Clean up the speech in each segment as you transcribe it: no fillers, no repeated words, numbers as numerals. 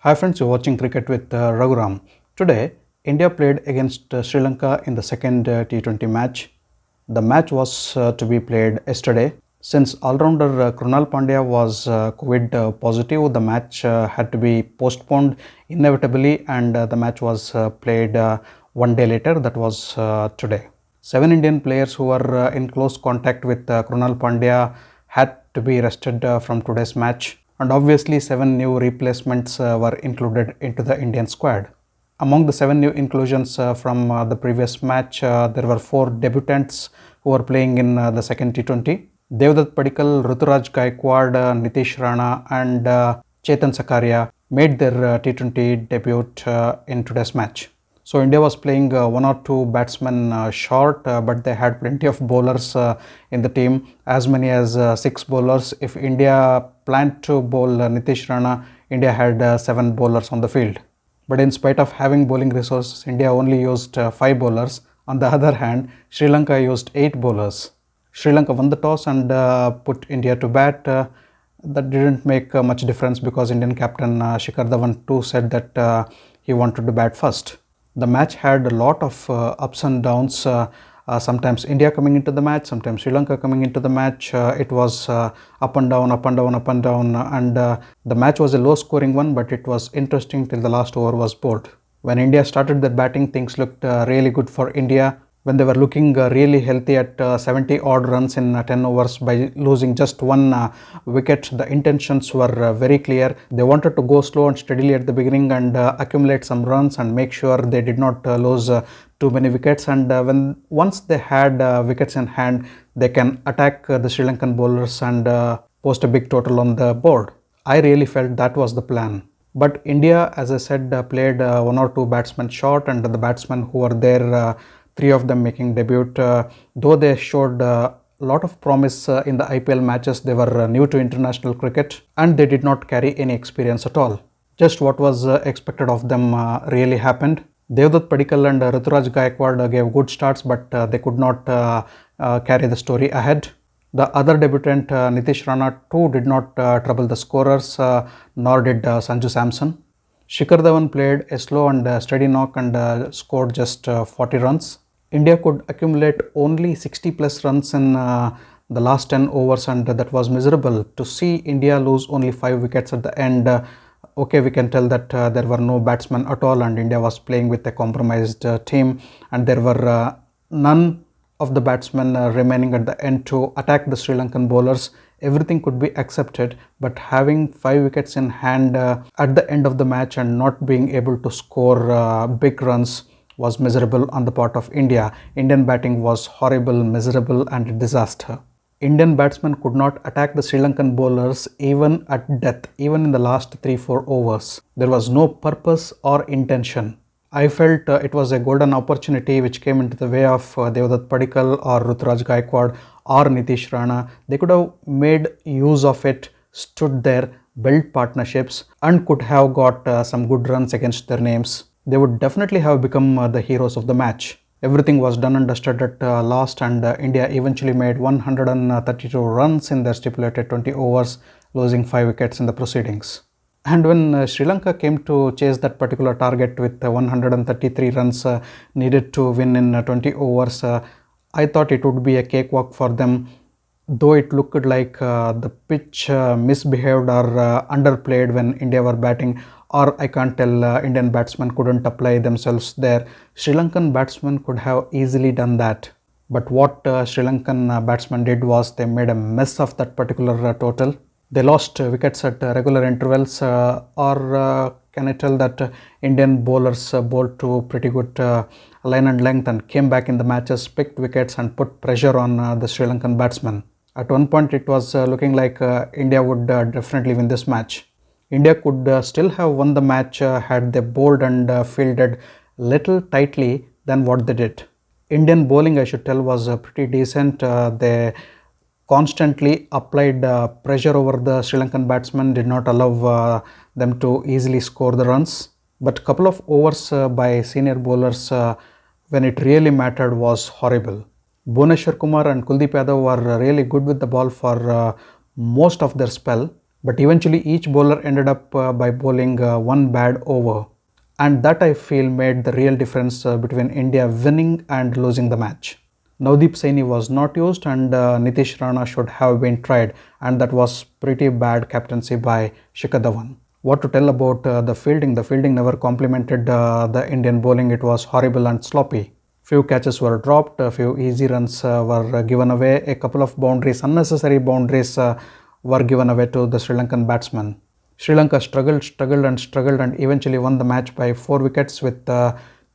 Hi friends, you're watching Cricket with Raghuram. Today, India played against Sri Lanka in the second T20 match. The match was to be played yesterday. Since all-rounder Krunal Pandya was COVID positive, the match had to be postponed inevitably and the match was played one day later, that was today. 7 Indian players who were in close contact with Krunal Pandya had to be rested from today's match, and obviously 7 new replacements were included into the Indian squad. Among the 7 new inclusions from the previous match, there were 4 debutants who were playing in the second T20. Devdutt Padikkal, Ruturaj Gaikwad, Nitish Rana and Chetan Sakaria made their T20 debut in today's match. So India was playing one or two batsmen short, but they had plenty of bowlers in the team, as many as 6 bowlers. If India planned to bowl Nitish Rana, India had 7 bowlers on the field. But in spite of having bowling resources, India only used 5 bowlers. On the other hand, Sri Lanka used 8 bowlers. Sri Lanka won the toss and put India to bat. That didn't make much difference because Indian captain Shikhar Dhawan too said that he wanted to bat first. The match had a lot of ups and downs. Sometimes India coming into the match, sometimes Sri Lanka coming into the match. It was up and down, up and down, up and down, and the match was a low scoring one, but it was interesting till the last over was bowled. When India started their batting, things looked really good for India. When they were looking really healthy at 70 odd runs in 10 overs by losing just one wicket, the intentions were very clear. They wanted to go slow and steadily at the beginning and accumulate some runs and make sure they did not lose too many wickets, and once they had wickets in hand, they can attack the Sri Lankan bowlers and post a big total on the board. I really felt that was the plan. But India, as I said, played one or two batsmen short, and the batsmen who were there, 3 of them making debut, though they showed a lot of promise in the IPL matches, they were new to international cricket and they did not carry any experience at all. Just what was expected of them really happened. Devdutt Padikkal and Ruturaj Gaikwad gave good starts, but they could not carry the story ahead. The other debutant, Nitish Rana, too did not trouble the scorers, nor did Sanju Samson. Shikhar Dhawan played a slow and steady knock and scored just 40 runs. India could accumulate only 60 plus runs in the last 10 overs, and that was miserable. To see India lose only 5 wickets at the end, okay, we can tell that there were no batsmen at all and India was playing with a compromised team, and there were none of the batsmen remaining at the end to attack the Sri Lankan bowlers. Everything could be accepted, but having 5 wickets in hand at the end of the match and not being able to score big runs was miserable on the part of India. Indian batting was horrible, miserable and a disaster. Indian batsmen could not attack the Sri Lankan bowlers even at death, even in the last 3-4 overs. There was no purpose or intention. I felt it was a golden opportunity which came into the way of Devdutt Padikkal or Ruturaj Gaikwad or Nitish Rana. They could have made use of it, stood there, built partnerships and could have got some good runs against their names. They would definitely have become the heroes of the match. Everything was done and dusted at last, and India eventually made 132 runs in their stipulated 20 overs, losing 5 wickets in the proceedings. And when Sri Lanka came to chase that particular target with 133 runs needed to win in 20 overs, I thought it would be a cakewalk for them, though it looked like the pitch misbehaved or underplayed when India were batting, or I can't tell, Indian batsmen couldn't apply themselves there. Sri Lankan batsmen could have easily done that. But what Sri Lankan batsmen did was they made a mess of that particular total. They lost wickets at regular intervals, or can I tell that Indian bowlers bowled to pretty good line and length and came back in the matches, picked wickets and put pressure on the Sri Lankan batsmen. At one point it was looking like India would definitely win this match. India could still have won the match had they bowled and fielded little tightly than what they did. Indian bowling, I should tell, was pretty decent. They constantly applied pressure over the Sri Lankan batsmen, did not allow them to easily score the runs. But a couple of overs by senior bowlers when it really mattered was horrible. Bhuvneshwar Kumar and Kuldeep Yadav were really good with the ball for most of their spell. But eventually each bowler ended up by bowling one bad over, and that I feel made the real difference between India winning and losing the match. Navdeep Saini was not used, and Nitish Rana should have been tried, and that was pretty bad captaincy by Shikhar Dhawan. What to tell about the fielding? The fielding never complimented the Indian bowling. It was horrible and sloppy. Few catches were dropped, a few easy runs were given away, a couple of boundaries, unnecessary boundaries were given away to the Sri Lankan batsmen. Sri Lanka struggled and eventually won the match by 4 wickets with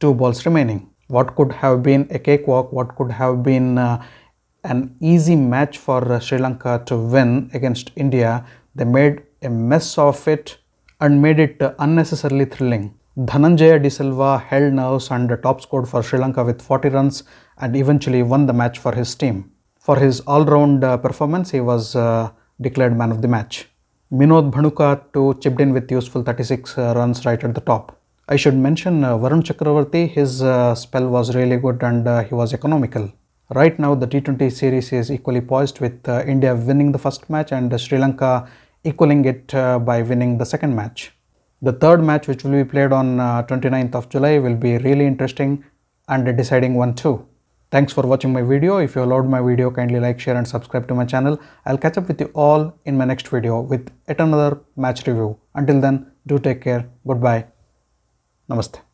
2 balls remaining. What could have been a cakewalk, what could have been an easy match for Sri Lanka to win against India, they made a mess of it and made it unnecessarily thrilling. Dhananjaya De Silva held nerves and top scored for Sri Lanka with 40 runs and eventually won the match for his team. For his all-round performance, he was declared man of the match. Minod Bhanuka too chipped in with useful 36 runs right at the top. I should mention Varun Chakravarti, his spell was really good and he was economical. Right now the T20 series is equally poised with India winning the first match and Sri Lanka equaling it by winning the second match. The third match, which will be played on 29th of July, will be really interesting and a deciding one too. Thanks for watching my video. If you loved my video, kindly like, share and subscribe to my channel. I'll catch up with you all in my next video with yet another match review. Until then, do take care. Goodbye. Namaste.